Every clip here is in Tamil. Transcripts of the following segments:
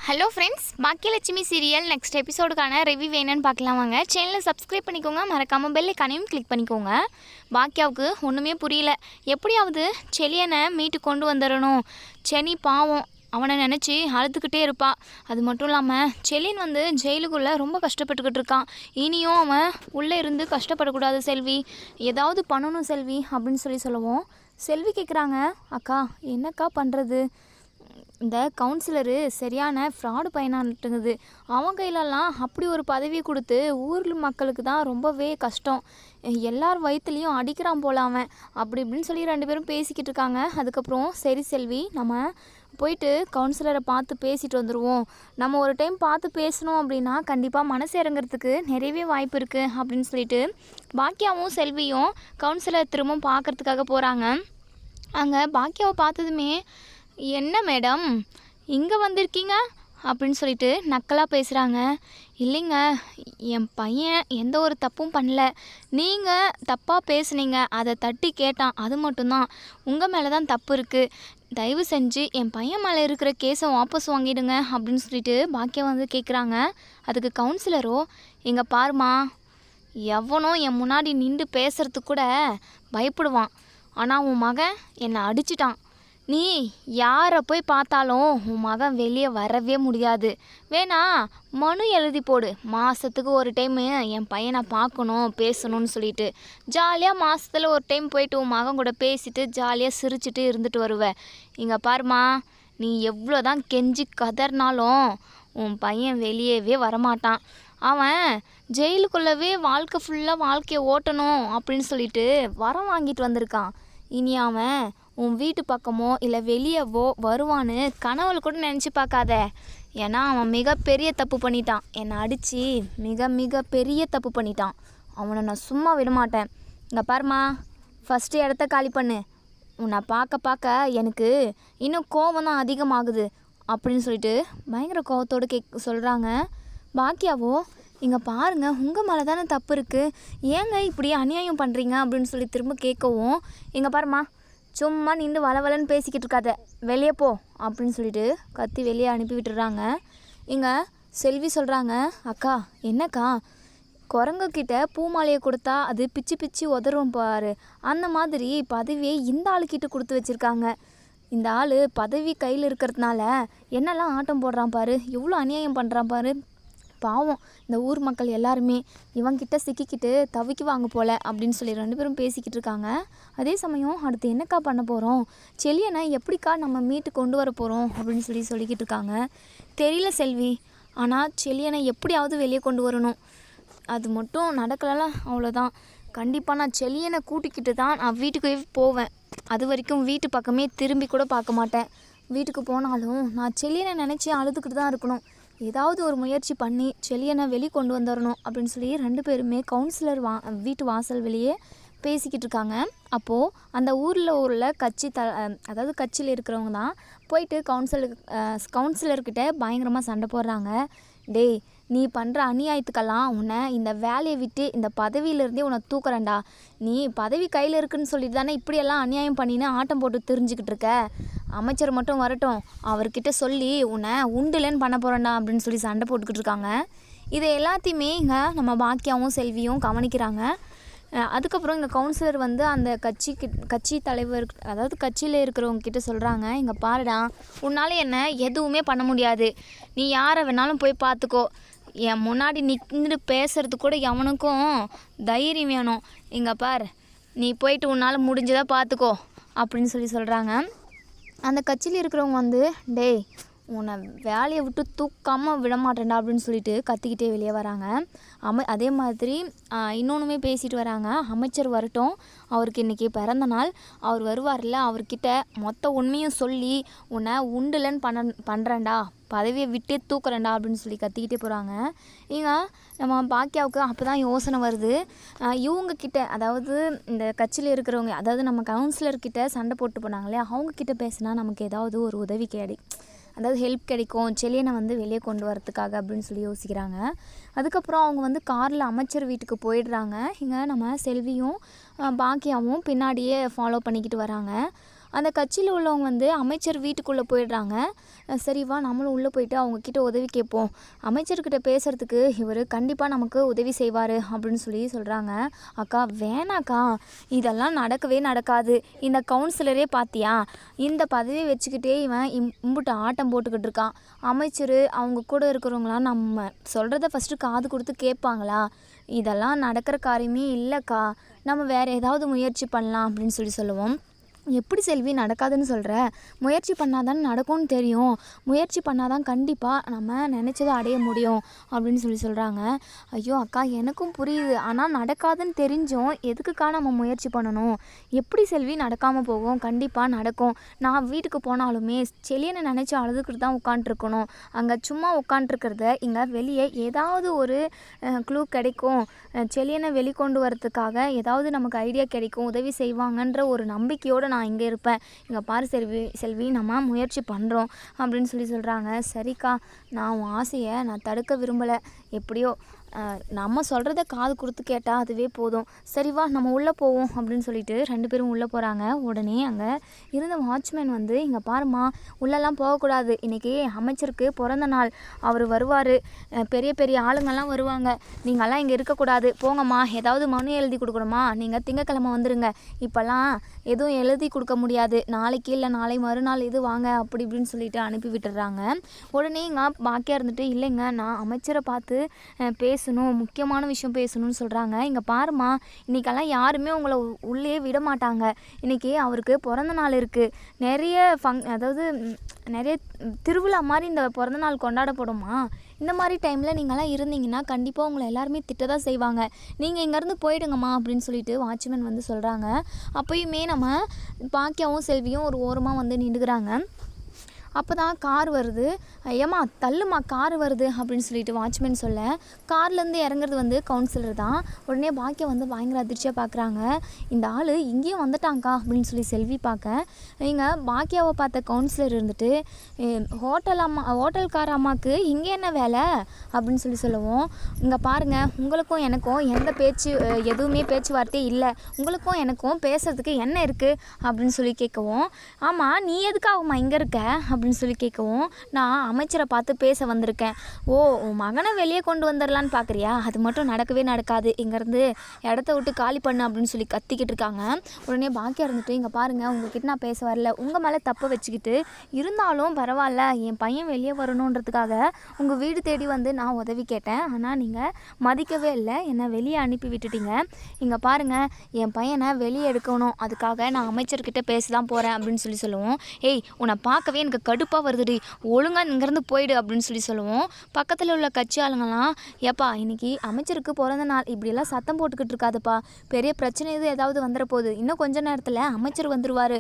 Hello friends, Baakiyalakshmi serial next எபிசோடுக்கான ரிவ்யூ வேணும்னு பார்க்கலாம் வாங்க. சேனலை சப்ஸ்கிரைப் பண்ணிக்கோங்க, மறக்காமல் பெல் ஐகானையும் கிளிக் பண்ணிக்கோங்க. பாக்கியாவுக்கு ஒன்றுமே புரியல. எப்படியாவது செலியனை மீட்டு கொண்டு வந்துடணும். செனி பாவம், அவனை நினச்சி அழுதுகிட்டே இருப்பா. அது மட்டும் இல்லாமல் செலியன் ஜெயிலுக்குள்ளே ரொம்ப கஷ்டப்பட்டுக்கிட்டு இருக்கான். இனியும் அவன் உள்ளே இருந்து கஷ்டப்படக்கூடாது செல்வி, ஏதாவது பண்ணணும் செல்வி அப்படின்னு சொல்லவும் செல்வி கேட்குறாங்க, அக்கா என்னக்கா பண்ணுறது, இந்த கவுன்சிலரு சரியான ஃப்ராடு பையனாட்டுங்குது. அவன் கையிலலாம் அப்படி ஒரு பதவி கொடுத்து ஊர் மக்களுக்கு தான் ரொம்பவே கஷ்டம். எல்லார் வயிற்றுலையும் அடிக்கிறான் போல அவன், அப்படி இப்படின்னு சொல்லி ரெண்டு பேரும் பேசிக்கிட்டு இருக்காங்க. அதுக்கப்புறம் சரி செல்வி, நம்ம போயிட்டு கவுன்சிலரை பார்த்து பேசிட்டு வந்துடுவோம். நம்ம ஒரு டைம் பார்த்து பேசணும் அப்படின்னா கண்டிப்பாக மனசு இறங்குறதுக்கு நிறையவே வாய்ப்பு இருக்குது அப்படின்னு சொல்லிட்டு பாக்கியாவும் செல்வியும் கவுன்சிலர் திரும்பவும் பார்க்குறதுக்காக போகிறாங்க. அங்கே பாக்கியாவை பார்த்ததுமே, என்ன மேடம் இங்கே வந்திருக்கீங்க அப்படின்னு சொல்லிட்டு நக்கலாக பேசுகிறாங்க. இல்லைங்க, என் பையன் எந்த ஒரு தப்பும் பண்ணல. நீங்கள் தப்பாக பேசுனீங்க, அதை தட்டி கேட்டான், அது மட்டும்தான். உங்கள் மேலே தான் தப்பு இருக்குது. தயவு செஞ்சு என் பையன் மேலே இருக்கிற கேஸை வாபஸ் வாங்கிடுங்க அப்படின்னு சொல்லிட்டு பாக்கியம் கேட்குறாங்க. அதுக்கு கவுன்சிலரோ, இங்கே பாருமா, எவனோ என் முன்னாடி நின்று பேசுகிறதுக்கு கூட பயப்படுவான். ஆனால் உன் மகன் என்னை அடிச்சிட்டான். நீ யாரை போய் பார்த்தாலும் உன் மகன் வெளியே வரவே முடியாது. வேணா மனு எழுதி போடு, மாதத்துக்கு ஒரு டைமு என் பையனை பார்க்கணும் பேசணும்னு சொல்லிட்டு. ஜாலியாக மாதத்தில் ஒரு டைம் போயிட்டு உன் மகன் கூட பேசிட்டு ஜாலியாக சிரிச்சிட்டு இருந்துட்டு வருவேன். இங்கே பாருமா, நீ எவ்வளோ தான் கெஞ்சி கதறினாலும் உன் பையன் வெளியவே வரமாட்டான். அவன் ஜெயிலுக்குள்ளவே வாழ்க்கை ஃபுல்லாக வாழ்க்கையை ஓட்டணும் அப்படின்னு சொல்லிட்டு வரம் வாங்கிட்டு வந்திருக்கான். இனி அவன் உன் வீட்டு பக்கமோ இல்லை வெளியவோ வருவான்னு கனவுல கூட நினச்சி பார்க்காத. ஏன்னா அவன் மிகப்பெரிய தப்பு பண்ணிட்டான். என்னை அடித்து மிக பெரிய தப்பு பண்ணிட்டான். அவனை நான் சும்மா விடமாட்டேன். இங்கே பாருமா, ஃபஸ்ட்டு இடத்த காலி பண்ணு. உன்னை பார்க்க எனக்கு இன்னும் கோபம் தான் அதிகமாகுது அப்படின்னு சொல்லிட்டு பயங்கர கோபத்தோடு சொல்கிறாங்க. பாக்கியாவோ, இங்கே பாருங்கள், உங்கள் மேலே தானே தப்பு இருக்குது, ஏங்க இப்படி அநியாயம் பண்ணுறீங்க அப்படின்னு சொல்லி திரும்ப கேட்கவும், இங்கே பாருமா, சும்மா நின்று வளவலன்னு பேசிக்கிட்டு இருக்காத, வெளியே போ அப்படின்னு சொல்லிட்டு கத்தி வெளியே அனுப்பி விட்டுறாங்க. இங்கே செல்வி சொல்கிறாங்க, அக்கா என்னக்கா, குரங்குக்கிட்ட பூமாலையை கொடுத்தா அது பிச்சு உதறும் பாரு, அந்த மாதிரி பதவியை இந்த ஆளுக்கிட்ட கொடுத்து வச்சுருக்காங்க. இந்த ஆள் பதவி கையில் இருக்கிறதுனால என்னெல்லாம் ஆட்டம் போடுறான் பாரு, எவ்வளோ அநியாயம் பண்ணுறான் பாரு. பாவம், இந்த ஊர் மக்கள் எல்லாருமே இவங்கிட்ட சிக்கிக்கிட்டு தவிக்குவாங்க போல அப்படின்னு சொல்லி ரெண்டு பேரும் பேசிக்கிட்டு இருக்காங்க. அதே சமயம் அடுத்து என்னக்கா பண்ண போகிறோம், செலியனை எப்படிக்கா நம்ம மீட்டு கொண்டு வர போகிறோம் அப்படின்னு சொல்லிக்கிட்டு இருக்காங்க. தெரியல செல்வி, ஆனால் செலியனை எப்படியாவது வெளியே கொண்டு வரணும். அது மட்டும் நடக்கலலாம், அவ்வளோதான். கண்டிப்பாக நான் செலியனை கூட்டிக்கிட்டு தான் நான் வீட்டுக்கு போவேன். அது வரைக்கும் வீட்டு பக்கமே திரும்பி கூட பார்க்க மாட்டேன். வீட்டுக்கு போனாலும் நான் செலியனை நினச்சி அழுதுகிட்டு தான் இருக்கணும். ஏதாவது ஒரு முயற்சி பண்ணி செலியனை வெளியே கொண்டு வந்துடணும் அப்படின்னு சொல்லி ரெண்டு பேருமே கவுன்சிலர் வீட்டு வாசல் வெளியே பேசிக்கிட்டு இருக்காங்க. அப்போது அந்த ஊரில் உள்ள அதாவது கட்சியில் இருக்கிறவங்க தான் போயிட்டு கவுன்சிலர்கிட்ட பயங்கரமாக சண்டை போடுறாங்க. டேய், நீ பண்ணுற அநியாயத்துக்கெல்லாம் உன்னை இந்த வேலையை விட்டு இந்த பதவியிலேருந்தே உன்னை தூக்குறேன்டா. நீ பதவி கையில் இருக்குன்னு சொல்லிட்டு தானே இப்படியெல்லாம் அநியாயம் பண்ணின்னு ஆட்டம் போட்டு தெரிஞ்சுக்கிட்டு இருக்க. அமைச்சர் மட்டும் வரட்டும், அவர்கிட்ட சொல்லி உன்னை உண்டுலன்னு பண்ண போகிறேன்டா அப்படின்னு சொல்லி சண்டை போட்டுக்கிட்டு இருக்காங்க. இதை எல்லாத்தையுமே இங்கே நம்ம பாக்கியாவும் செல்வியும் கவனிக்கிறாங்க. அதுக்கப்புறம் இங்கே கவுன்சிலர் அந்த கட்சி தலைவர், அதாவது கட்சியில் இருக்கிறவங்க கிட்ட சொல்கிறாங்க, இங்கே பாருடா, உன்னால் என்ன எதுவுமே பண்ண முடியாது. நீ யாரை வேணாலும் போய் பார்த்துக்கோ. என் முன்னாடி நின்று பேசுறது கூட எவனுக்கும் தைரியம் வேணும். இங்கே பார், நீ போயிட்டு உன்னால் முடிஞ்சதாக பார்த்துக்கோ அப்படின்னு சொல்கிறாங்க. அந்த கட்சியில் இருக்கிறவங்க டேய், உன்னை வேலையை விட்டு தூக்காமல் விடமாட்டேன்டா அப்படின்னு சொல்லிட்டு கத்திக்கிட்டே வெளியே வராங்க. அதே மாதிரி இன்னொன்றுமே பேசிட்டு வராங்க. அமைச்சர் வரட்டும், அவருக்கு இன்றைக்கி பிறந்த நாள், அவர் வருவார்ல, அவர்கிட்ட மொத்த உண்மையும் சொல்லி உன்னை உண்டுலன்னு பண்ணுறேன்டா, பதவியை விட்டே தூக்குறேன்டா அப்படின்னு சொல்லி கத்திக்கிட்டே போகிறாங்க. இங்கே நம்ம பாக்கியாவுக்கு அப்போ தான் யோசனை வருது. இவங்கக்கிட்ட, அதாவது இந்த கட்சியில் இருக்கிறவங்க, அதாவது நம்ம கவுன்சிலர்கிட்ட சண்டை போட்டு போனாங்களே, அவங்கக்கிட்ட பேசினா நமக்கு ஏதாவது ஒரு உதவி அதாவது ஹெல்ப் கிடைக்கும், செலியனை வெளியே கொண்டு வரத்துக்காக அப்படின்னு சொல்லி யோசிக்கிறாங்க. அதுக்கப்புறம் அவங்க காரில் அமைச்சர் வீட்டுக்கு போயிடுறாங்க. இங்கே நம்ம செல்வியும் பாக்கியாவும் பின்னாடியே ஃபாலோ பண்ணிக்கிட்டு வராங்க. அந்த கட்சியில் உள்ளவங்க வந்து அமைச்சர் வீட்டுக்குள்ளே போயிடுறாங்க. சரி வா நம்மளும் உள்ளே போயிட்டு அவங்கக்கிட்ட உதவி கேட்போம், அமைச்சர்கிட்ட பேசுகிறதுக்கு இவர் கண்டிப்பாக நமக்கு உதவி செய்வார் அப்படின்னு சொல்கிறாங்க. அக்கா வேணாக்கா, இதெல்லாம் நடக்கவே நடக்காது. இந்த கவுன்சிலரே பார்த்தியா, இந்த பதவியை வச்சுக்கிட்டே இவன் இம்புட்டு ஆட்டம் போட்டுக்கிட்டு இருக்கான். அமைச்சர் அவங்க கூட இருக்கிறவங்களாம் நம்ம சொல்கிறத ஃபஸ்ட்டு காது கொடுத்து கேட்பாங்களா? இதெல்லாம் நடக்கிற காரியமே இல்லைக்கா, நம்ம வேறு ஏதாவது முயற்சி பண்ணலாம் அப்படின்னு சொல்லுவோம். எப்படி செல்வி நடக்காதுன்னு சொல்கிற? முயற்சி பண்ணால் தானே நடக்கும்னு தெரியும். முயற்சி பண்ணால் தான் கண்டிப்பாக நம்ம நினச்சதை அடைய முடியும் அப்படின்னு சொல்கிறாங்க. ஐயோ அக்கா எனக்கும் புரியுது, ஆனால் நடக்காதுன்னு தெரிஞ்சும் எதுக்குக்கா நம்ம முயற்சி பண்ணணும்? எப்படி செல்வி நடக்காமல் போகும்? கண்டிப்பாக நடக்கும். நான் வீட்டுக்கு போனாலுமே செலியனை நினச்சி அழுதுகிட்டு தான் உட்காண்ட்ருக்கணும். அங்கே சும்மா உட்காண்ட்ருக்கிறத இங்கே வெளியே ஏதாவது ஒரு க்ளூ கிடைக்கும், செலியனை வெளிக்கொண்டு வரத்துக்காக ஏதாவது நமக்கு ஐடியா கிடைக்கும், உதவி செய்வாங்கன்ற ஒரு நம்பிக்கையோடு நான் இங்கே இருப்பேன். இங்கே பாரு செல்வி நம்ம முயற்சி பண்ணுறோம் அப்படின்னு சொல்கிறாங்க. சரிக்கா, நான் உன் ஆசையை நான் தடுக்க விரும்பலை. எப்படியோ நம்ம சொல்கிறத காது கொடுத்து கேட்டால் அதுவே போதும். சரி வா நம்ம உள்ளே போவோம் அப்படின்னு சொல்லிட்டு 2 பேரும் உள்ளே போகிறாங்க. உடனே அங்கே இருந்த வாட்ச்மேன் வந்து, இங்கே பாருமா உள்ளெல்லாம் போகக்கூடாது, இன்றைக்கி அமைச்சருக்கு பிறந்த நாள், அவர் வருவார், பெரிய பெரிய ஆளுங்கள்லாம் வருவாங்க, நீங்கள்லாம் இங்கே இருக்கக்கூடாது, போங்கம்மா. ஏதாவது மனு எழுதி கொடுக்கணுமா? நீங்கள் திங்கக்கிழமை வந்துடுங்க, இப்போல்லாம் எதுவும் எழுதி கொடுக்க முடியாது, நாளைக்கு இல்லை நாளை மறுநாள் இது வாங்க அப்படி இப்படின்னு சொல்லிட்டு அனுப்பி விட்டுடுறாங்க. உடனே இங்கே பாக்கியாக இருந்துட்டு, இல்லைங்க நான் அமைச்சரை பார்த்து பேசணும், முக்கியமான விஷயம் பேசணும்னு சொல்கிறாங்க. இங்கே பாருமா, இன்றைக்கெல்லாம் யாருமே உங்களை உள்ளே விட மாட்டாங்க. இன்றைக்கி அவருக்கு பிறந்த நாள் இருக்குது, நிறைய அதாவது நிறைய திருவிழா மாதிரி இந்த பிறந்த நாள் கொண்டாடப்படுமா? இந்த மாதிரி டைமில் நீங்கள்லாம் இருந்தீங்கன்னா கண்டிப்பாக உங்களை எல்லாருமே திட்ட தான் செய்வாங்க. நீங்கள் இங்கேருந்து போயிடுங்கம்மா அப்படின்னு சொல்லிட்டு வாட்ச்மேன் வந்து சொல்கிறாங்க. அப்போயுமே நம்ம பாக்கியாவும் செல்வியும் ஒரு ஓரமாக வந்து நின்றுக்கிறாங்க. அப்போ தான் கார் வருது. ஏம்மா தள்ளுமா, கார் வருது அப்படின்னு சொல்லிட்டு வாட்ச்மேன் சொல்ல, கார்லேருந்து இறங்குறது வந்து கவுன்சிலர் தான். உடனே பாக்கியம் வந்து பயங்கர அதிர்ச்சியாக பார்க்குறாங்க. இந்த ஆள் இங்கேயும் வந்துட்டாங்க்கா அப்படின்னு செல்வி பார்க்க, இங்கே பாக்கியாவை பார்த்த கவுன்சிலர் இருந்துட்டு, ஹோட்டல்கார அம்மாவுக்கு இங்கே என்ன வேலை அப்படின்னு சொல்லுவோம். இங்கே பாருங்கள், உங்களுக்கும் எனக்கும் எந்த எதுவுமே பேச்சுவார்த்தை இல்லை, உங்களுக்கும் எனக்கும் பேசுறதுக்கு என்ன இருக்குது அப்படின்னு கேட்கவும், ஆமாம் நீ எதுக்காகம்மா இங்கே இருக்க அப்படின்னு கேட்கவும், நான் அமைச்சரை பார்த்து பேச வந்திருக்கேன். ஓ, உன் மகனை வெளியே கொண்டு வந்துடலான்னு பார்க்குறியா? அது மட்டும் நடக்கவே நடக்காது, இங்கேருந்து இடத்த விட்டு காலி பண்ணு அப்படின்னு கத்திக்கிட்டு இருக்காங்க. உடனே பாக்கியா இருந்துட்டு, இங்கே பாருங்கள், உங்ககிட்ட நான் பேச வரல, உங்கள் மேலே தப்பை வச்சுக்கிட்டு இருந்தாலும் பரவாயில்ல, என் பையன் வெளியே வரணுன்றதுக்காக உங்கள் வீடு தேடி வந்து நான் உதவி கேட்டேன், ஆனால் நீங்கள் மதிக்கவே இல்லை, என்னை வெளியே அனுப்பி விட்டுட்டீங்க. இங்கே பாருங்கள், என் பையனை வெளியே எடுக்கணும், அதுக்காக நான் அமைச்சர்கிட்ட பேச தான் போகிறேன் அப்படின்னு சொல்லுவோம். ஏய், உன்னை பார்க்கவே எனக்கு கடுப்பாக வருதுடி, ஒழுங்காக இங்கேருந்து போயிடு அப்படின்னு சொல்லுவோம். பக்கத்தில் உள்ள கட்சி ஆளுங்கள்லாம், ஏப்பா இன்னைக்கு அமைச்சருக்கு பிறந்த நாள், இப்படியெல்லாம் சத்தம் போட்டுக்கிட்டு இருக்காதுப்பா, பெரிய பிரச்சனை ஏதாவது வந்துட போகுது, இன்னும் கொஞ்ச நேரத்தில் அமைச்சர் வந்துடுவார்,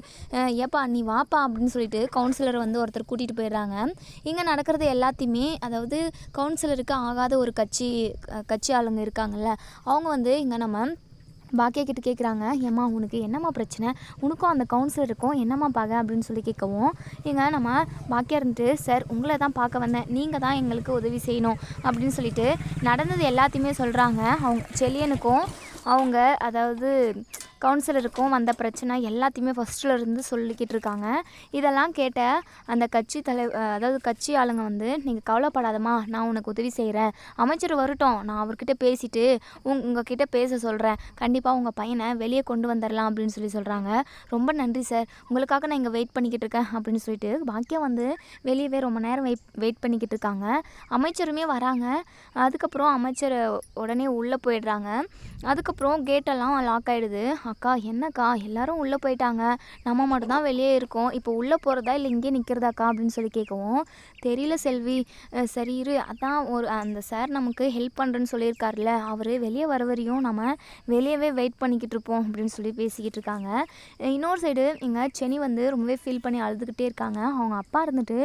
ஏப்பா நீ வாப்பா அப்படின்னு சொல்லிட்டு கவுன்சிலரை வந்து ஒருத்தர் கூட்டிகிட்டு போயிடுறாங்க. இங்கே நடக்கிறது எல்லாத்தையுமே, அதாவது கவுன்சிலருக்கு ஆகாத ஒரு கட்சி ஆளுங்க இருக்காங்கல்ல, அவங்க வந்து இங்கே நம்ம பாக்கியா கிட்ட கேட்குறாங்க, ஏம்மா உனக்கு என்னம்மா பிரச்சனை, உனக்கும் அந்த கவுன்சிலருக்கும் என்னம்மா பார்க்க அப்படின்னு கேட்கவும், இங்கே நம்ம பாக்கியா இருந்துட்டு, சார் உங்களை தான் பார்க்க வந்தேன், நீங்கள் தான் எங்களுக்கு உதவி செய்யணும் அப்படின்னு சொல்லிட்டு நடந்தது எல்லாத்தையுமே சொல்கிறாங்க. அவங்க செலியனுக்கும் அவங்க அதாவது கவுன்சிலருக்கும் வந்த பிரச்சனை எல்லாத்தையுமே ஃபஸ்ட்டில் சொல்லிக்கிட்டு இருக்காங்க. இதெல்லாம் கேட்ட அந்த அதாவது கட்சி ஆளுங்க வந்து, நீங்கள் கவலைப்படாதம்மா, நான் உனக்கு உதவி செய்கிறேன், அமைச்சர் வரட்டும், நான் அவர்கிட்ட பேசிவிட்டு உங்ககிட்ட பேச சொல்கிறேன், கண்டிப்பாக உங்கள் பையனை வெளியே கொண்டு வந்துடலாம் அப்படின்னு சொல்கிறாங்க. ரொம்ப நன்றி சார், உங்களுக்காக நான் இங்கே வெயிட் பண்ணிக்கிட்டு இருக்கேன் அப்படின்னு சொல்லிட்டு பாக்கியம் வந்து வெளியவே ரொம்ப நேரம் வெயிட் பண்ணிக்கிட்டு இருக்காங்க. அமைச்சருமே வராங்க. அதுக்கப்புறம் அமைச்சர் உடனே உள்ளே போயிடுறாங்க. அதுக்கப்புறம் கேட்டெல்லாம் லாக் ஆகிடுது. அக்கா என்னக்கா எல்லோரும் உள்ளே போயிட்டாங்க, நம்ம மட்டும்தான் வெளியே இருக்கோம், இப்போ உள்ளே போகிறதா இல்லை இங்கே நிற்கிறதாக்கா அப்படின்னு கேட்கவும், தெரியல செல்வி, சரி இரு, அதான் அந்த சார் நமக்கு ஹெல்ப் பண்ணுறேன்னு சொல்லியிருக்காருல்ல, அவர் வெளியே வர வரையும் நம்ம வெளியவே வெயிட் பண்ணிக்கிட்டு இருப்போம் அப்படின்னு பேசிக்கிட்டு இருக்காங்க. இன்னொரு சைடு இங்கே செனி வந்து ரொம்பவே ஃபீல் பண்ணி அழுதுகிட்டே இருக்காங்க. அவங்க அப்பா இருந்துட்டு,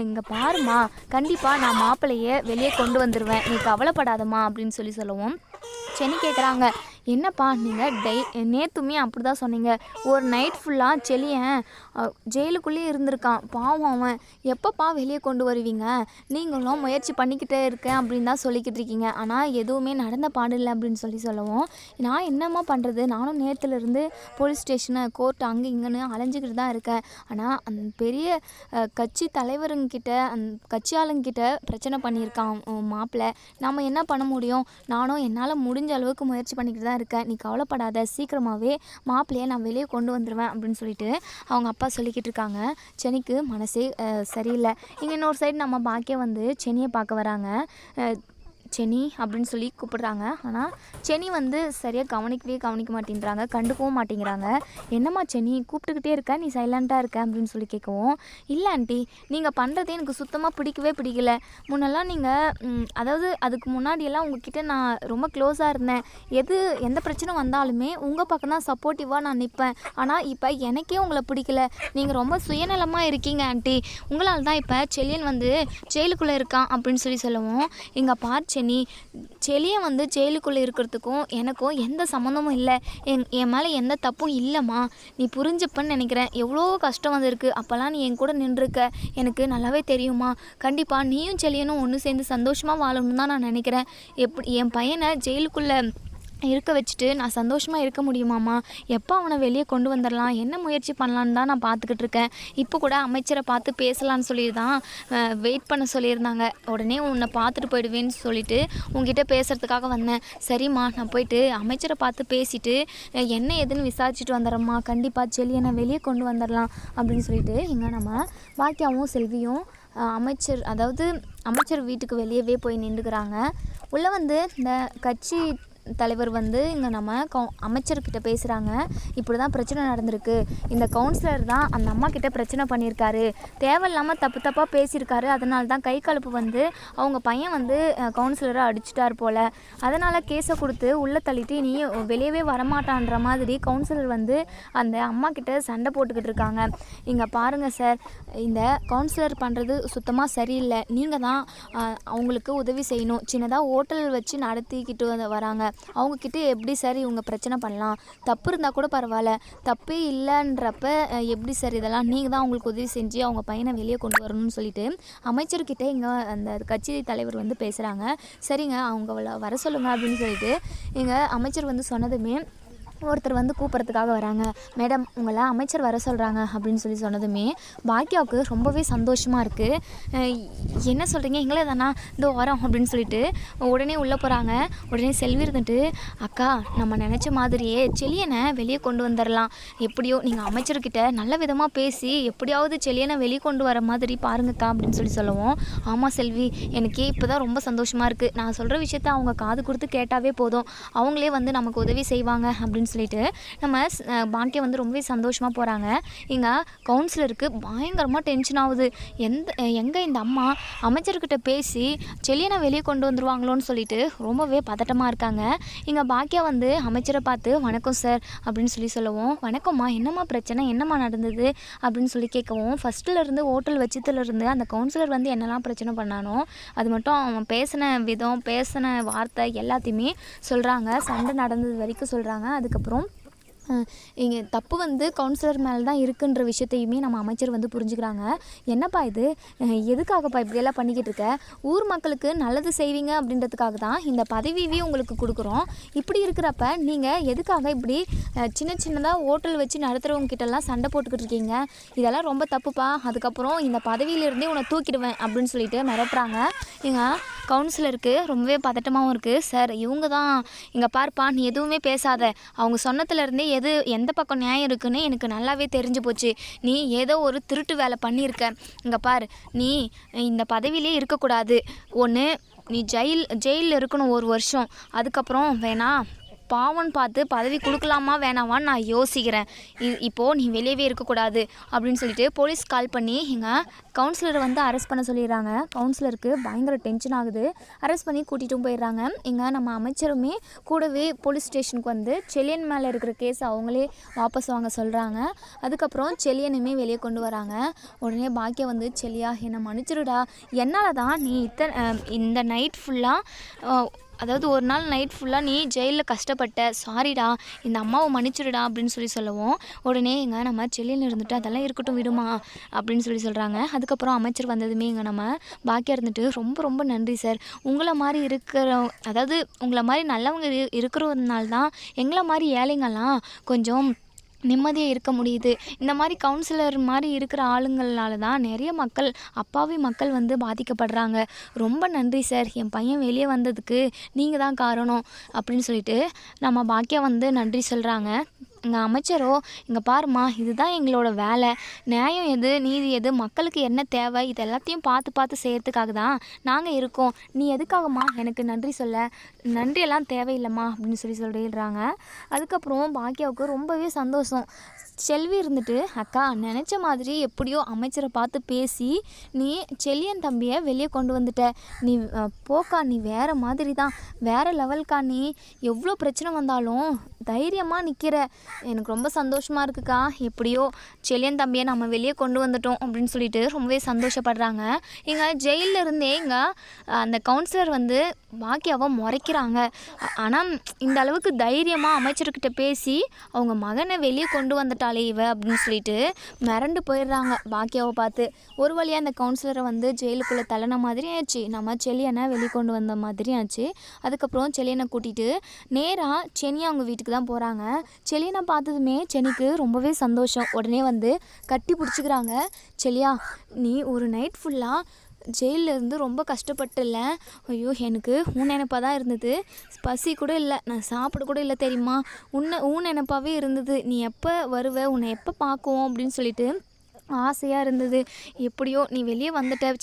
இங்கே பாருமா, கண்டிப்பாக நான் மாப்பிள்ளையை வெளியே கொண்டு வந்துடுவேன், நீ கவலைப்படாதம்மா அப்படின்னு சொல்லுவோம். செனி கேட்குறாங்க, என்னப்பா நீங்கள் நேற்றுமே அப்படி தான் சொன்னீங்க, ஒரு நைட் ஃபுல்லாக செலியன் ஜெயிலுக்குள்ளேயே இருந்திருக்கான், பாவம் அவன், எப்பப்பா வெளியே கொண்டு வருவீங்க, நீங்களும் முயற்சி பண்ணிக்கிட்டே இருக்கேன் அப்படின்னு தான் சொல்லிக்கிட்டு இருக்கீங்க, ஆனால் எதுவுமே நடந்த பாடில்லை அப்படின்னு சொல்லவும், நான் என்னம்மா பண்ணுறது, நானும் நேற்றுலேருந்து போலீஸ் ஸ்டேஷனு கோர்ட் அங்கே இங்கேன்னு அலைஞ்சிக்கிட்டு தான் இருக்கேன். ஆனால் அந்த பெரிய கட்சி தலைவருங்கிட்ட அந்த கட்சி ஆளுங்கிட்ட பிரச்சனை பண்ணியிருக்கான் மாப்பிள்ளை, நம்ம என்ன பண்ண முடியும், நானும் என்னால் முடிஞ்ச அளவுக்கு முயற்சி பண்ணிக்கிட்டு தான் இருக்கேன், நீ கவலைப்படாத, சீக்கிரமாகவே மாப்பிள்ளையை நான் வெளியே கொண்டு வந்துடுவேன் அப்படின்னு சொல்லிட்டு அவங்க அப்பா சொல்லிக்கிட்டு இருக்காங்க. செனிக்கு மனசே சரியில்லை. இங்கே இன்னொரு சைடு நம்ம பாக்கியம் வந்து செனியை பார்க்க வராங்க. செனி அப்படின்னு சொல்லி கூப்பிடுறாங்க. ஆனால் செனி வந்து சரியாக கவனிக்க மாட்டேங்கிறாங்க, கண்டுக்கவும் மாட்டேங்கிறாங்க. என்னம்மா செனி, கூப்பிட்டுக்கிட்டே இருக்க, நீ சைலண்ட்டாக இருக்க அப்படின்னு சொல்லி கேட்கவும், இல்லை ஆண்டி, நீங்கள் பண்ணுறதே எனக்கு சுத்தமாக பிடிக்கல. முன்னெல்லாம் நீங்கள் அதாவது அதுக்கு முன்னாடியெல்லாம் உங்ககிட்ட நான் ரொம்ப க்ளோஸாக இருந்தேன், எந்த பிரச்சனை வந்தாலுமே உங்கள் பக்கம் தான் சப்போர்ட்டிவாக நான் நிற்பேன். ஆனால் இப்போ எனக்கே உங்களை பிடிக்கல, நீங்கள் ரொம்ப சுயநலமாக இருக்கீங்க ஆண்டி, உங்களால் தான் இப்போ செலியன் வந்து ஜெயிலுக்குள்ளே இருக்கான் அப்படின்னு சொல்லவும், எங்கள் செனி, செலியை வந்து ஜெயிலுக்குள்ளே இருக்கிறதுக்கும் எனக்கும் எந்த சம்மந்தமும் இல்லை, என் மேலே எந்த தப்பும் இல்லைம்மா, நீ புரிஞ்சுப்பன்னு நினைக்கிறேன், எவ்வளோ கஷ்டம் வந்திருக்கு, அப்போல்லாம் நீ என் கூட நின்றுருக்க, எனக்கு நல்லாவே தெரியுமா, கண்டிப்பாக நீயும் செலியனும் ஒன்று சேர்ந்து சந்தோஷமாக வாழணும்னு தான் நான் நினைக்கிறேன், என் பையனை ஜெயிலுக்குள்ளே இருக்க வச்சுட்டு நான் சந்தோஷமாக இருக்க முடியுமாம்மா, எப்போ அவனை வெளியே கொண்டு வந்துடலாம், என்ன முயற்சி பண்ணலான்னு தான் நான் பார்த்துக்கிட்டு இருக்கேன், இப்போ கூட அமைச்சரை பார்த்து பேசலான்னு சொல்லி தான் வெயிட் பண்ண சொல்லியிருந்தாங்க, உடனே உன்னை பார்த்துட்டு போயிடுவேன்னு சொல்லிட்டு உங்ககிட்ட பேசுகிறதுக்காக வந்தேன், சரிம்மா நான் போயிட்டு அமைச்சரை பார்த்து பேசிவிட்டு என்ன ஏதுன்னு விசாரிச்சுட்டு வந்துடுறேம்மா, கண்டிப்பாக செலியனை வெளியே கொண்டு வந்துடலாம் அப்படின்னு சொல்லிட்டு இங்கே நம்ம பாக்கியாவும் செல்வியும் அமைச்சர் வீட்டுக்கு வெளியவே போய் நின்றுக்கிறாங்க. உள்ளே வந்து இந்த கட்சி தலைவர் வந்து இங்கே நம்ம அமைச்சர்கிட்ட பேசுகிறாங்க. இப்படி தான் பிரச்சனை நடந்திருக்கு, இந்த கவுன்சிலர் தான் அந்த அம்மா கிட்ட பிரச்சனை பண்ணியிருக்காரு, தேவையில்லாமல் தப்பாக பேசியிருக்காரு, அதனால தான் கை கலப்பு வந்து அவங்க பையன் வந்து கவுன்சிலரை அடிச்சிட்டார் போல், அதனால் கேஸை கொடுத்து உள்ளே தள்ளிட்டு நீ வெளியவே வரமாட்டான்ற மாதிரி கவுன்சிலர் வந்து அந்த அம்மா கிட்ட சண்டை போட்டுக்கிட்டு இருக்காங்க. இங்கே பாருங்கள் சார், இந்த கவுன்சிலர் பண்ணுறது சுத்தமாக சரியில்லை, நீங்கள் தான் அவங்களுக்கு உதவி செய்யணும், சின்னதாக ஹோட்டல் வச்சு நடத்திக்கிட்டு வராங்க, அவங்கக்கிட்ட எப்படி சார் இவங்க பிரச்சனை பண்ணலாம், தப்பு இருந்தால் கூட பரவாயில்ல, தப்பே இல்லைன்றப்ப எப்படி சார் இதெல்லாம், நீங்கள் தான் அவங்களுக்கு உதவி செஞ்சு அவங்க பையனை வெளியே கொண்டு வரணும்னு சொல்லிட்டு அமைச்சர்கிட்ட இங்கே அந்த கட்சி தலைவர் வந்து பேசுகிறாங்க. சரிங்க, அவங்க வர சொல்லுங்கள் அப்படின்னு சொல்லிட்டு எங்கள் அமைச்சர் வந்து சொன்னதுமே ஒருத்தர் வந்து கூப்பிட்றதுக்காக வராங்க. மேடம், உங்களை அமைச்சர் வர சொல்கிறாங்க அப்படின்னு சொன்னதுமே பாக்கியாவுக்கு ரொம்பவே சந்தோஷமாக இருக்குது. என்ன சொல்கிறீங்க, எங்களே தானா, இதோ வரோம் அப்படின்னு சொல்லிட்டு உடனே உள்ளே போகிறாங்க. உடனே செல்வி இருந்துட்டு, அக்கா நம்ம நினச்ச மாதிரியே செலியனை வெளியே கொண்டு வந்துடலாம், எப்படியோ நீங்கள் அமைச்சர்கிட்ட நல்ல விதமாக பேசி எப்படியாவது செலியனை வெளியே கொண்டு வர மாதிரி பாருங்கக்கா அப்படின்னு சொல்லவும், ஆமாம் செல்வி, எனக்கே இப்போ தான் ரொம்ப சந்தோஷமாக இருக்குது, நான் சொல்கிற விஷயத்த அவங்க காது கொடுத்து கேட்டாவே போதும், அவங்களே வந்து நமக்கு உதவி செய்வாங்க அப்படின்னு சொல்லிட்டு நம்ம பாக்கியம் வந்து ரொம்பவே சந்தோஷமாக போகிறாங்க. இங்கே கவுன்சிலருக்கு பயங்கரமாக டென்ஷன் ஆகுது, எங்கே இந்த அம்மா அமைச்சர்கிட்ட பேசி செலியனை வெளியே கொண்டு வந்துருவாங்களோன்னு சொல்லிட்டு ரொம்பவே பதட்டமாக இருக்காங்க. இங்கே பாக்கியா வந்து அமைச்சரை பார்த்து வணக்கம் சார் அப்படின்னு சொல்லவும், வணக்கம்மா, என்னம்மா பிரச்சனை, என்னம்மா நடந்தது அப்படின்னு சொல்லி கேட்கவும், ஃபஸ்ட்டுலேருந்து ஹோட்டல் வச்சதுலேருந்து அந்த கவுன்சிலர் வந்து என்னெல்லாம் பிரச்சனை பண்ணானோ அது மட்டும் அவன் பேசின விதம், பேசின வார்த்தை எல்லாத்தையுமே சொல்கிறாங்க, சண்டை நடந்தது வரைக்கும் சொல்கிறாங்க. அதுக்கப்புறம் இங்கே தப்பு வந்து கவுன்சிலர் மேலே தான் இருக்குன்ற விஷயத்தையுமே நம்ம அமைச்சர் வந்து புரிஞ்சுக்கிறாங்க. என்னப்பா இது, எதுக்காகப்பா இப்படியெல்லாம் பண்ணிக்கிட்டு இருக்க, ஊர் மக்களுக்கு நல்லது செய்வீங்க அப்படின்றதுக்காக தான் இந்த பதவியே உங்களுக்கு கொடுக்குறோம், இப்படி இருக்கிறப்ப நீங்கள் எதுக்காக இப்படி சின்னதாக ஹோட்டல் வச்சு நடத்துகிறவங்க கிட்டலாம் சண்டை போட்டுக்கிட்டு இருக்கீங்க, இதெல்லாம் ரொம்ப தப்புப்பா, அதுக்கப்புறம் இந்த பதவியிலேருந்தே உன்னை தூக்கிடுவேன் அப்படின்னு சொல்லிட்டு மிரட்டுறாங்க. எங்கள் கவுன்சிலருக்கு ரொம்பவே பதட்டமாகவும் இருக்குது. சார், இவங்க தான், இங்கே பார்ப்பா, நீ எதுவுமே பேசாத, அவங்க சொன்னதுலேருந்தே எந்த பக்கம் நியாயம் இருக்குன்னு எனக்கு நல்லாவே தெரிஞ்சு போச்சு, நீ ஏதோ ஒரு திருட்டு வேலை பண்ணியிருக்க, இங்கே பார், நீ இந்த பதவியிலே இருக்கக்கூடாது, ஒன்று நீ ஜெயிலில் இருக்கணும் 1 வருஷம், அதுக்கப்புறம் வேணா பாவன் பார்த்து பதவி கொடுக்கலாமா வேணாமான்னு நான் யோசிக்கிறேன், இப்போது நீ வெளியவே இருக்கக்கூடாது அப்படின்னு சொல்லிட்டு போலீஸ் கால் பண்ணி எங்கள் கவுன்சிலரை வந்து அரெஸ்ட் பண்ண சொல்லிடுறாங்க. கவுன்சிலருக்கு பயங்கர டென்ஷன் ஆகுது, அரெஸ்ட் பண்ணி கூட்டிகிட்டும் போயிடுறாங்க. இங்கே நம்ம அமைச்சருமே கூடவே போலீஸ் ஸ்டேஷனுக்கு வந்து செலியன் மேலே இருக்கிற கேஸ் அவங்களே வாபஸ் வாங்க சொல்கிறாங்க. அதுக்கப்புறம் செலியனுமே வெளியே கொண்டு வராங்க. உடனே பாக்கியா வந்து, செலியா என்னை மன்னிச்சிருடா, என்னால் தான் நீ இந்த நைட் ஃபுல்லாக அதாவது ஒரு நாள் நைட் ஃபுல்லாக நீ ஜெயிலில் கஷ்டப்பட்ட, சாரிடா, இந்த அம்மாவை மன்னிச்சிடுடா அப்படின்னு சொல்லவும், உடனே நம்ம செல்லியில் இருந்துட்டு அதெல்லாம் இருக்கட்டும் விடுமா அப்படின்னு சொல்கிறாங்க. அதுக்கப்புறம் அமைச்சர் வந்ததுமே நம்ம பாக்கியா இருந்துட்டு ரொம்ப ரொம்ப நன்றி சார், உங்களை மாதிரி அதாவது உங்களை மாதிரி நல்லவங்க இருக்கிறதுனால தான் எங்களை மாதிரி ஏழைங்கள்லாம் கொஞ்சம் நிம்மதியாக இருக்க முடியுது. இந்த மாதிரி கவுன்சிலர் மாதிரி இருக்கிற ஆளுங்களால தான் நிறைய மக்கள், அப்பாவி மக்கள் பாதிக்கப்படுறாங்க. ரொம்ப நன்றி சார், என் பையன் வெளியே வந்ததுக்கு நீங்கள் தான் காரணம் அப்படின்னு சொல்லிட்டு நம்ம பாக்கியா நன்றி சொல்கிறாங்க. இங்கே அமைச்சரோ, இங்கே பாருமா, இதுதான் எங்களோட வேலை, நியாயம் எது நீதி எது, மக்களுக்கு என்ன தேவை, இது எல்லாத்தையும் பார்த்து செய்கிறதுக்காக தான் நாங்கள் இருக்கோம். நீ எதுக்காகம்மா எனக்கு நன்றி சொல்ல, நன்றியெல்லாம் தேவையில்லைம்மா அப்படின்னு சொல்லிடுறாங்க. அதுக்கப்புறம் பாக்கியாவுக்கு ரொம்பவே சந்தோஷம். செல்வி இருந்துட்டு, அக்கா நினச்ச மாதிரி எப்படியோ அமைச்சரை பார்த்து பேசி நீ செல்லியன் தம்பியை வெளியே கொண்டு வந்துட்ட, நீ போக்கா, நீ வேறு மாதிரி தான், வேறு லெவல்க்கா, நீ எவ்வளோ பிரச்சனை வந்தாலும் தைரியமாக நிற்கிற, எனக்கு ரொம்ப சந்தோஷமாக இருக்குக்கா, எப்படியோ செல்லியன் தம்பியை நம்ம வெளியே கொண்டு வந்துட்டோம் அப்படின்னு சொல்லிட்டு ரொம்பவே சந்தோஷப்படுறாங்க. இங்கே ஜெயிலில் இருந்தே இங்கே அந்த கவுன்சிலர் பாக்கியாவை முறைக்கிறாங்க. ஆனால் இந்த அளவுக்கு தைரியமாக அமைச்சர்கிட்ட பேசி அவங்க மகனை வெளியே கொண்டு வந்துட்டாலே இவ அப்படின்னு சொல்லிட்டு மிரண்டு போயிடுறாங்க பாக்கியாவை பார்த்து. ஒரு வழியாக அந்த கவுன்சிலரை ஜெயிலுக்குள்ளே தள்ளின மாதிரி ஆச்சு, நம்ம செல்லியனை வெளியே கொண்டு வந்த மாதிரி ஆச்சு. அதுக்கப்புறம் செல்லியனை கூட்டிகிட்டு நேராக செனி அவங்க வீட்டுக்கு தான் போகிறாங்க. செல்லியனை பார்த்ததுமே செனிக்கு ரொம்பவே சந்தோஷம். உடனே கட்டி பிடிச்சிக்கிறாங்க. செல்லியா, நீ ஒரு நைட் ஃபுல்லாக ஜெயிலில் இருந்து ரொம்ப கஷ்டப்பட்டுல, ஐயோ எனக்கு நினைப்பாக தான் இருந்தது, பசி கூட இல்லை, நான் சாப்பிட கூட இல்லை தெரியுமா, நினைப்பாகவே இருந்தது, நீ எப்போ வருவ, உன்னை எப்போ பார்க்குவோம் அப்படின்னு சொல்லிட்டு ஆசையாக இருந்தது, எப்படியோ நீ வெளியே வந்துட்ட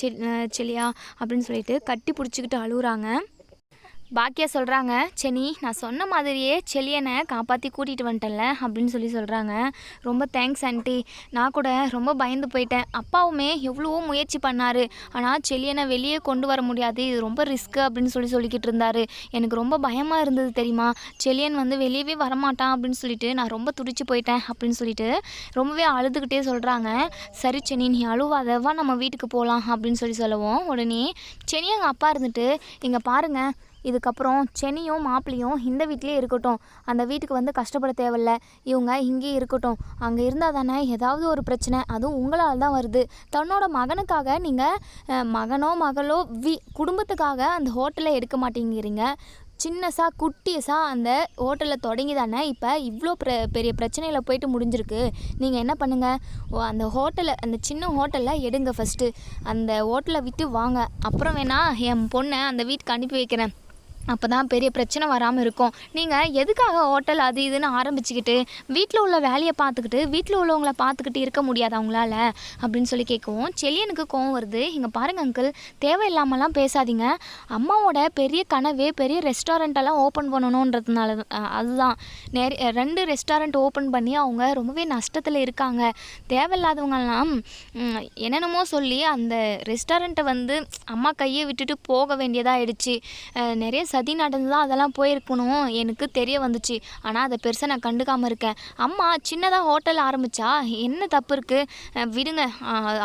செல்லியா அப்படின்னு சொல்லிட்டு கட்டி பிடிச்சிக்கிட்டு அழுகுறாங்க. பாக்கியா சொல்கிறாங்க, செனி நான் சொன்ன மாதிரியே செல்லியனை காப்பாற்றி கூட்டிகிட்டு வந்துட்டேன்ல அப்படின்னு சொல்கிறாங்க. ரொம்ப தேங்க்ஸ் ஆண்டி, நான் கூட ரொம்ப பயந்து போயிட்டேன், அப்பாவுமே எவ்வளவோ முயற்சி பண்ணார், ஆனால் செல்லியனை வெளியே கொண்டு வர முடியாது, இது ரொம்ப ரிஸ்க்கு அப்படின்னு சொல்லிக்கிட்டு இருந்தார், எனக்கு ரொம்ப பயமாக இருந்தது தெரியுமா, செல்லியன் வெளியவே வரமாட்டான் அப்படின்னு சொல்லிட்டு நான் ரொம்ப துடிச்சு போயிட்டேன் அப்படின்னு சொல்லிட்டு ரொம்பவே அழுதுகிட்டே சொல்கிறாங்க. சரி செனி, நீ அழுவாதவா, நம்ம வீட்டுக்கு போகலாம் அப்படின்னு சொல்லவும், உடனே செனி எங்கள் அப்பா இருந்துட்டு, இங்கே பாருங்கள், இதுக்கப்புறம் செனியும் மாப்பிளையும் இந்த வீட்டிலே இருக்கட்டும், அந்த வீட்டுக்கு கஷ்டப்பட தேவையில்ல, இவங்க இங்கேயே இருக்கட்டும், அங்கே இருந்தால் தானே ஏதாவது ஒரு பிரச்சனை, அதுவும் உங்களால் தான் வருது, தன்னோட மகனுக்காக நீங்கள் மகனோ மகளோ குடும்பத்துக்காக அந்த ஹோட்டலை எடுக்க மாட்டேங்கிறீங்க, சின்னசாக குட்டியஸாக அந்த ஹோட்டலில் தொடங்கி தானே இப்போ இவ்வளோ பெரிய பிரச்சனையில் போயிட்டு முடிஞ்சிருக்கு. நீங்கள் என்ன பண்ணுங்கள், அந்த ஹோட்டலை, அந்த சின்ன ஹோட்டலில் எடுங்க ஃபஸ்ட்டு, அந்த ஹோட்டலை விட்டு வாங்க, அப்புறம் வேணால் என் பொண்ணை அந்த வீட்டுக்கு அனுப்பி வைக்கிறேன், அப்போ தான் பெரிய பிரச்சனை வராமல் இருக்கும். நீங்கள் எதுக்காக ஹோட்டல் அது இதுன்னு ஆரம்பிச்சுக்கிட்டு வீட்டில் உள்ள வேலையை பார்த்துக்கிட்டு வீட்டில் உள்ளவங்கள பார்த்துக்கிட்டு இருக்க முடியாது அவங்களால அப்படின்னு கேட்கவும், செல்லியனுக்கு கோவம் வருது. இங்கே பாருங்கள் அங்கிள், தேவையில்லாமலாம் பேசாதீங்க, அம்மாவோட பெரிய கனவே பெரிய ரெஸ்டாரண்ட்டெல்லாம் ஓப்பன் பண்ணணுன்றதுனால அதுதான், நிறைய 2 ரெஸ்டாரண்ட் ஓப்பன் பண்ணி அவங்க ரொம்பவே நஷ்டத்தில் இருக்காங்க, தேவையில்லாதவங்கலாம் என்னென்னமோ சொல்லி அந்த ரெஸ்டாரண்ட்டை அம்மா கையை விட்டுட்டு போக வேண்டியதாகிடுச்சு, நிறைய சதி நடந்து தான் அதெல்லாம் போயிருக்கணும் எனக்கு தெரிய வந்துச்சு, ஆனால் அதை பெருசாக நான் கண்டுக்காமல் இருக்கேன், அம்மா சின்னதாக ஹோட்டல் ஆரம்பித்தா என்ன தப்பு இருக்குது, விடுங்க,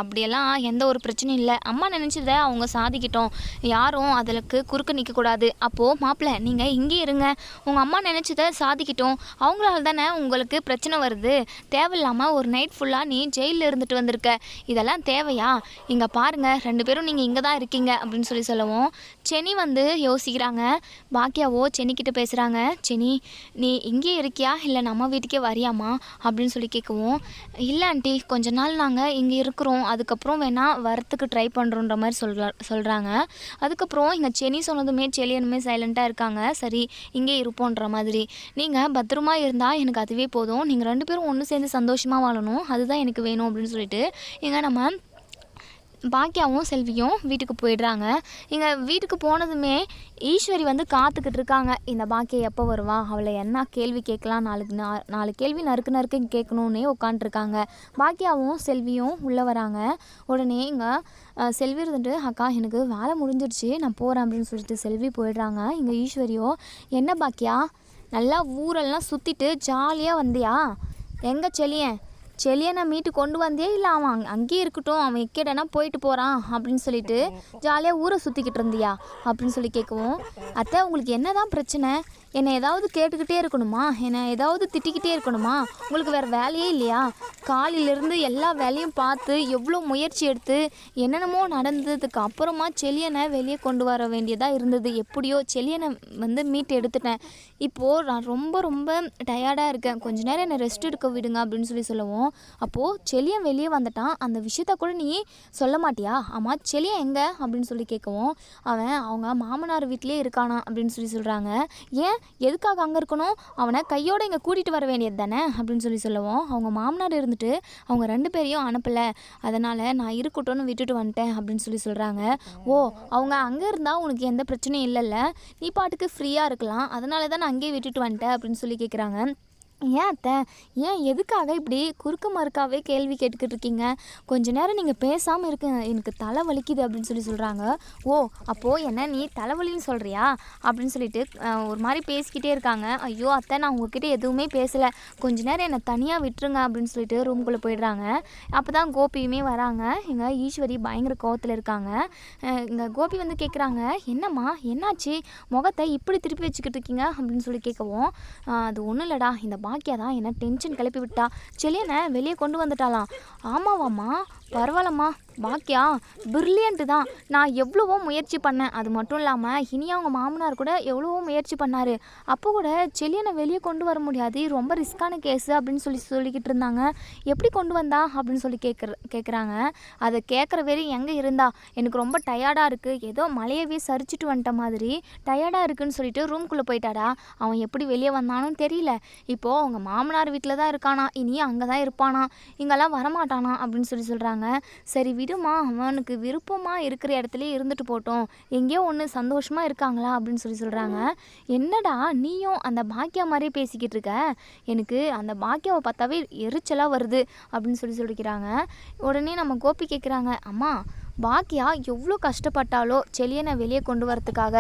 அப்படியெல்லாம் எந்த ஒரு பிரச்சனையும் இல்லை, அம்மா நினச்சதை அவங்க சாதிக்கிட்டோம், யாரும் அதற்கு குறுக்க நிற்கக்கூடாது, அப்போது மாப்பிள்ளை நீங்கள் இங்கே இருங்க, உங்கள் அம்மா நினச்சதை சாதிக்கிட்டோம், அவங்களால தானே உங்களுக்கு பிரச்சனை வருது, தேவையில்லாமல் ஒரு நைட் ஃபுல்லாக நீ ஜெயிலில் இருந்துட்டு வந்திருக்க, இதெல்லாம் தேவையா, இங்கே பாருங்கள் 2 பேரும் நீங்கள் இங்கே தான் இருக்கீங்க அப்படின்னு சொல்லவும், செனி யோசிக்கிறாங்க. பாக்கியாவோ சென்னிக்கிட்ட பேசுகிறாங்க. சென்னி, நீ இங்கே இருக்கியா இல்லை நம்ம வீட்டுக்கே வரியாமா அப்படின்னு கேட்கவும், இல்லை ஆண்டி, கொஞ்ச நாள் நாங்கள் இங்கே இருக்கிறோம், அதுக்கப்புறம் வேணால் வரத்துக்கு ட்ரை பண்ணுறோன்ற மாதிரி சொல்கிறாங்க. அதுக்கப்புறம் இங்கே சென்னி சொன்னதுமே செல்லியனுமே சைலண்ட்டாக இருக்காங்க. சரி இங்கே இருப்போன்ற மாதிரி, நீங்கள் பத்திரமா இருந்தால் எனக்கு அதுவே போதும், நீங்கள் 2 பேரும் ஒன்று சேர்ந்து சந்தோஷமாக வாழணும், அதுதான் எனக்கு வேணும் அப்படின்னு சொல்லிட்டு இங்கே நம்ம பாக்கியாவும் செல்வியும் வீட்டுக்கு போயிடுறாங்க. இங்கே வீட்டுக்கு போனதுமே ஈஸ்வரி காத்துக்கிட்டு இருக்காங்க, இந்த பாக்கியா எப்போ வருவா, அவளை என்ன கேள்வி கேட்கலாம், 4 கேள்வி நறுக்கு கேட்கணுன்னே உட்காண்ட்ருக்காங்க. பாக்கியாவும் செல்வியும் உள்ளே வராங்க. உடனே இங்கே செல்வி இருந்துட்டு, அக்கா எனக்கு வேலை முடிஞ்சிடுச்சு, நான் போகிறேன் அப்படின்னு சொல்லிட்டு செல்வி போயிடுறாங்க. இங்கே ஈஸ்வரியோ, என்ன பாக்கியா நல்லா ஊரெல்லாம் சுற்றிட்டு ஜாலியாக வந்தியா, எங்கே செல்லியன் செலியனை மீட்டு கொண்டு வந்தே இல்லை அவன் அங்கேயே இருக்கட்டும், அவன் எக்கேடனா போயிட்டு போகிறான் அப்படின்னு சொல்லிட்டு ஜாலியாக ஊரை சுற்றிக்கிட்டு இருந்தியா அப்படின்னு சொல்லி கேட்கவும், அத்தை உங்களுக்கு என்ன தான் பிரச்சனை? என்னை ஏதாவது கேட்டுக்கிட்டே இருக்கணுமா? என்னை ஏதாவது திட்டிக்கிட்டே இருக்கணுமா? உங்களுக்கு வேறு வேலையே இல்லையா? காலையிலேருந்து எல்லா வேலையும் பார்த்து எவ்வளோ முயற்சி எடுத்து என்னென்னமோ நடந்ததுக்கு அப்புறமா செலியனை வெளியே கொண்டு வர வேண்டியதாக இருந்தது. எப்படியோ செலியனை மீட்டு எடுத்துட்டேன். இப்போது நான் ரொம்ப ரொம்ப டயர்டாக இருக்கேன், கொஞ்ச நேரம் என்னை ரெஸ்ட் எடுக்க விடுங்க அப்படின்னு சொல்லவும், அப்போது செலியன் வெளியே வந்துட்டான், அந்த விஷயத்த கூட நீ சொல்ல மாட்டியா? ஆமாம், செலியன் எங்கே அப்படின்னு சொல்லி கேட்கவும், அவன் அவங்க மாமனார் வீட்டிலே இருக்கானா அப்படின்னு சொல்கிறாங்க. ஏன், எதுக்காக அங்கே இருக்கணும்? அவனை கையோடு இங்கே கூட்டிகிட்டு வர வேண்டியது தானே அப்படின்னு சொல்லவும், அவங்க மாமனார் இருந்துட்டு அவங்க 2 பேரையும் அனுப்பலை, அதனால் நான் இருக்கட்டும்னு விட்டுட்டு வந்துட்டேன் அப்படின்னு சொல்கிறாங்க. ஓ, அவங்க அங்கே இருந்தால் உனக்கு எந்த பிரச்சனையும் இல்லைல்ல, நீ பாட்டுக்கு ஃப்ரீயாக இருக்கலாம், அதனால தான் நான் அங்கேயே விட்டுட்டு வந்துட்டேன் அப்படின்னு சொல்லி கேட்குறாங்க. ஏன் அத்தை, ஏன் எதுக்காக இப்படி குறுக்க மறுக்காவே கேள்வி கேட்டுக்கிட்டு இருக்கீங்க? கொஞ்ச நேரம் நீங்கள் பேசாமல் இருக்க, எனக்கு தலை வலிக்குது அப்படின்னு சொல்கிறாங்க. ஓ, அப்போது என்ன நீ தலைவலின்னு சொல்கிறியா அப்படின்னு சொல்லிட்டு ஒரு மாதிரி பேசிக்கிட்டே இருக்காங்க. ஐயோ அத்தை, நான் உங்ககிட்ட எதுவுமே பேசலை, கொஞ்ச நேரம் என்னை தனியாக விட்டுருங்க அப்படின்னு சொல்லிட்டு ரூம்குள்ளே போயிடுறாங்க. அப்போ தான் கோபியுமே வராங்க. எங்கள் ஈஸ்வரி பயங்கர கோவத்தில் இருக்காங்க. இங்கே கோபி கேட்குறாங்க, என்னம்மா என்னாச்சு, முகத்தை இப்படி திருப்பி வச்சுக்கிட்டு இருக்கீங்க அப்படின்னு சொல்லி கேட்கவும், அது ஒன்றும் இல்லைடா, இந்த பாக்கியா தான் என்ன டென்ஷன் கிளப்பி விட்டா, செலியனை வெளியே கொண்டு வந்துட்டாலாம். ஆமாவாம்மா, பரவாயில்லம்மா, பாக்கியா பிரில்லியண்ட்டு தான். நான் எவ்வளவோ முயற்சி பண்ணேன், அது மட்டும் இல்லாமல் இனி அவங்க மாமனார் கூட எவ்வளவோ முயற்சி பண்ணார், அப்போ கூட செலியனை வெளியே கொண்டு வர முடியாது, ரொம்ப ரிஸ்க்கான கேஸு அப்படின்னு சொல்லிக்கிட்டு இருந்தாங்க. எப்படி கொண்டு வந்தா அப்படின்னு சொல்லி கேட்குறாங்க. அதை கேட்குற வரையும் எங்கே இருந்தா, எனக்கு ரொம்ப டயர்டாக இருக்குது, ஏதோ மலையவே சரிச்சிட்டு வந்துட்ட மாதிரி டயர்டாக இருக்குன்னு சொல்லிட்டு ரூம்குள்ளே போயிட்டாடா. அவன் எப்படி வெளியே வந்தானும் தெரியல, இப்போது அவங்க மாமனார் வீட்டில் தான் இருக்கானா, இனி அங்கே தான் இருப்பானா, இங்கெல்லாம் வரமாட்டானா அப்படின்னு சொல்கிறாங்க. சரி விடுமா, அவனுக்கு விருப்பமாக இருக்கிற இடத்துலையே இருந்துட்டு போட்டோம், எங்கேயோ ஒன்று சந்தோஷமாக இருக்காங்களா அப்படின்னு சொல்கிறாங்க. என்னடா நீயும் அந்த பாக்கியா மாதிரி பேசிக்கிட்டு இருக்க, எனக்கு அந்த பாக்கியாவை பார்த்தாவே எரிச்சலாக வருது அப்படின்னு சொல்லிக்கிறாங்க. உடனே நம்ம கோபி கேட்குறாங்க, அம்மா பாக்கியா எவ்வளோ கஷ்டப்பட்டாலோ செலியனை வெளியே கொண்டு வரத்துக்காக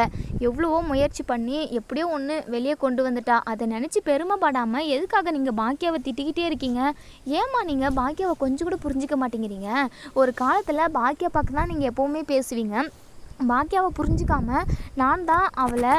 எவ்வளவோ முயற்சி பண்ணி எப்படியோ ஒன்று வெளியே கொண்டு வந்துட்டா, அதை நினச்சி பெருமைப்படாமல் எதுக்காக நீங்கள் பாக்கியாவை திட்டிக்கிட்டே இருக்கீங்க? ஏம்மா நீங்கள் பாக்கியாவை கொஞ்சம் கூட புரிஞ்சிக்க மாட்டேங்கிறீங்க? ஒரு காலத்தில் பாக்கியா பார்க்க தான் நீங்கள் எப்போவுமே பேசுவீங்க, பாக்கியாவை புரிஞ்சிக்காமல் நான் தான் அவளை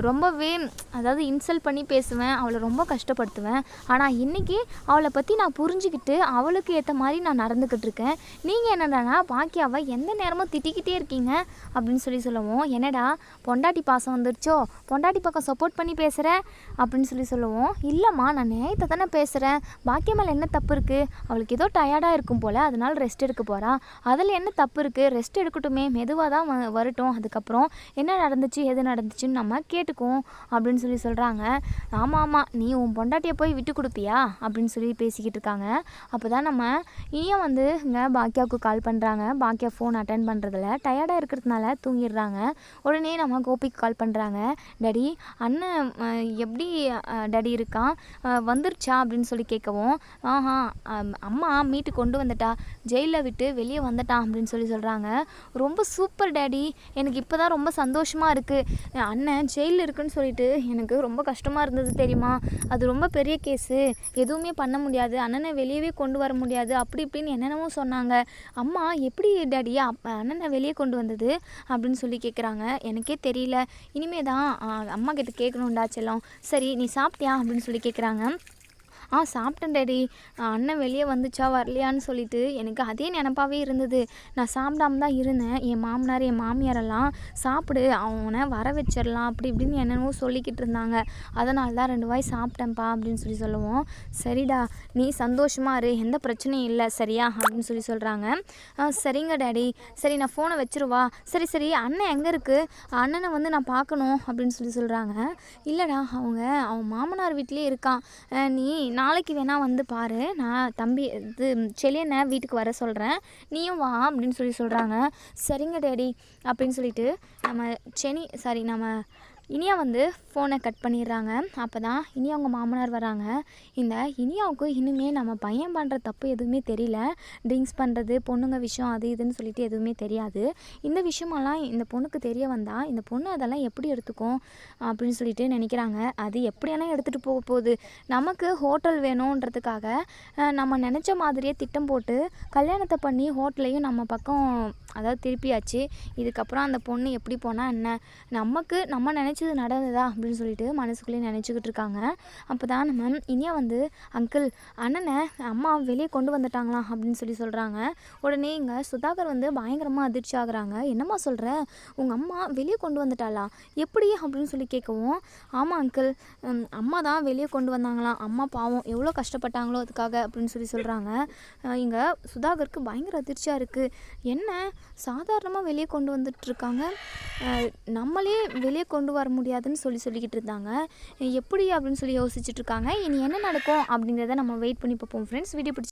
ரொம்பவே அதாவது இன்சல்ட் பண்ணி பேசுவேன், அவளை ரொம்ப கஷ்டப்படுத்துவேன். ஆனால் இன்றைக்கி அவளை பற்றி நான் புரிஞ்சுக்கிட்டு அவளுக்கு ஏற்ற மாதிரி நான் நடந்துக்கிட்டு இருக்கேன். நீங்கள் என்னடானா பாக்கியாவை எந்த நேரமும் திட்டிக்கிட்டே இருக்கீங்க அப்படின்னு சொல்லவும், என்னடா பொண்டாட்டி பாசம் வந்துருச்சோ, பொண்டாட்டி பக்கம் சப்போர்ட் பண்ணி பேசுகிற அப்படின்னு சொல்லவும், இல்லைம்மா நான் நியாயத்தை தானே பேசுகிறேன், பாக்கியா மேலே என்ன தப்பு இருக்குது? அவளுக்கு ஏதோ டயர்டாக இருக்கும் போல், அதனால் ரெஸ்ட் எடுக்க போகிறா, அதில் என்ன தப்பு இருக்குது? ரெஸ்ட் எடுக்கட்டுமே, மெதுவாக தான் வரட்டும், அதுக்கப்புறம் என்ன நடந்துச்சு எது நடந்துச்சுன்னு நம்ம கேட்டுக்குவோம் அப்படின்னு சொல்கிறாங்க. ஆமாம், நீ உன் பொண்டாட்டியை போய் விட்டு கொடுப்பியா அப்படின்னு சொல்லி பேசிக்கிட்டு இருக்காங்க. அப்போ தான் நம்ம இனியும் இங்கே பாக்கியாவுக்கு கால் பண்ணுறாங்க. பாக்கியா ஃபோன் அட்டன் பண்ணுறதில்ல, டயர்டாக இருக்கிறதுனால தூங்கிடுறாங்க. உடனே நம்ம கோபிக்கு கால் பண்ணுறாங்க. டாடி அண்ணன் எப்படி டாடி இருக்கான், வந்துருச்சா அப்படின்னு சொல்லி கேட்கவும், ஆஹா அம்மா மீட்டு கொண்டு வந்துட்டா, ஜெயிலில் விட்டு வெளியே வந்துட்டான் அப்படின்னு சொல்கிறாங்க. ரொம்ப சூப்பர் டாடி, எனக்கு இப்போ தான் ரொம்ப சந்தோஷமாக இருக்குது. அண்ணன் ஜெயிலில் இருக்குன்னு சொல்லிட்டு எனக்கு ரொம்ப கஷ்டமாக இருந்தது தெரியுமா, அது ரொம்ப பெரிய கேஸு, எதுவுமே பண்ண முடியாது, அண்ணனை வெளியவே கொண்டு வர முடியாது அப்படி இப்படின்னு என்னென்னமோ சொன்னாங்க. அம்மா எப்படி டாடி அண்ணனை வெளியே கொண்டு வந்தது அப்படின்னு சொல்லி கேட்குறாங்க. எனக்கே தெரியல, இனிமே தான் அம்மா கிட்ட கேட்கணுண்டா செல்லம். சரி நீ சாப்பிட்டியா அப்படின்னு சொல்லி கேட்குறாங்க. சாப்பிட்டேன் டாடி, அண்ணன் வெளியே வந்துச்சா வரலையான்னு சொல்லிட்டு எனக்கு அதே நினப்பாகவே இருந்தது. நான் சாப்பிடாம தான் இருந்தேன். என் மாமனார் என் மாமியாரெல்லாம் சாப்பிடு, அவனை வர வச்சிடலாம் அப்படி இப்படின்னு என்னென்னவோ சொல்லிக்கிட்டு இருந்தாங்க, அதனால தான் 2 வாய் சாப்பிட்டேன்ப்பா அப்படின்னு சொல்லுவோம். சரிடா நீ சந்தோஷமாக இரு, எந்த பிரச்சனையும் இல்லை சரியா அப்படின்னு சொல்கிறாங்க. சரிங்க டாடி, சரி நான் ஃபோனை வச்சிருவா. சரி அண்ணன் எங்கே இருக்குது, அண்ணனை நான் பார்க்கணும் அப்படின்னு சொல்கிறாங்க. இல்லைடா அவன் மாமனார் வீட்லேயே இருக்கான், நீ நாளைக்கு வேணால் பாரு, நான் தம்பி செலியனை வீட்டுக்கு வர சொல்கிறேன், நீயும் வா அப்படின்னு சொல்கிறாங்க. சரிங்க டேடி அப்படின்னு சொல்லிட்டு நம்ம இனியா வந்து ஃபோனை கட் பண்ணிடுறாங்க. அப்போ தான் இனியா அவங்க மாமனார் வராங்க. இந்த இனியாவுக்கு இன்னுமே நம்ம பையன் பண்ணுற தப்பு எதுவுமே தெரியல. ட்ரிங்க்ஸ் பண்ணுறது, பொண்ணுங்க விஷயம் அது இதுன்னு சொல்லிட்டு எதுவுமே தெரியாது. இந்த விஷயமெல்லாம் இந்த பொண்ணுக்கு தெரிய வந்தால் இந்த பொண்ணு அதெல்லாம் எப்படி எடுத்துக்கும் அப்படின்னு சொல்லிட்டு நினைக்கிறாங்க. அது எப்படியெல்லாம் எடுத்துகிட்டு போக போகுது. நமக்கு ஹோட்டல் வேணுன்றதுக்காக நம்ம நினச்ச மாதிரியே திட்டம் போட்டு கல்யாணத்தை பண்ணி ஹோட்டலையும் நம்ம பக்கம் அதாவது திருப்பியாச்சு. இதுக்கப்புறம் அந்த பொண்ணு எப்படி போனால் என்ன, நமக்கு நம்ம நினச்சது நடந்ததா அப்படின்னு சொல்லிட்டு மனசுக்குள்ளேயே நினச்சிக்கிட்டு இருக்காங்க. அப்போ தான் நம்ம இனியா வந்து அங்கிள் அண்ணனை அம்மா வெளியே கொண்டு வந்துட்டாங்களாம் அப்படின்னு சொல்கிறாங்க. உடனே இங்கே சுதாகர் வந்து பயங்கரமாக அதிர்ச்சி ஆகுறாங்க. என்னம்மா சொல்கிற, உங்கள் அம்மா வெளியே கொண்டு வந்துட்டாளா, எப்படி அப்படின்னு சொல்லி கேட்கவும், ஆமாம் அங்கிள், அம்மா தான் வெளியே கொண்டு வந்தாங்களாம், அம்மா பாவம் எவ்வளோ கஷ்டப்பட்டாங்களோ அதுக்காக அப்படின்னு சொல்கிறாங்க. இங்கே சுதாகருக்கு பயங்கர அதிர்ச்சியாக இருக்குது. என்ன சாதாரணமாக வெளியே கொண்டு வந்துட்டுருக்காங்க, நம்மளே வெளியே கொண்டு வர முடியாதுன்னு சொல்லிக்கிட்டு இருந்தாங்க, எப்படி அப்படின்னு யோசிச்சுட்டு இருக்காங்க. இனி என்ன நடக்கும் அப்படிங்கிறத நம்ம வெயிட் பண்ணி பார்ப்போம் ஃப்ரெண்ட்ஸ். வீடியோ பிடிச்சி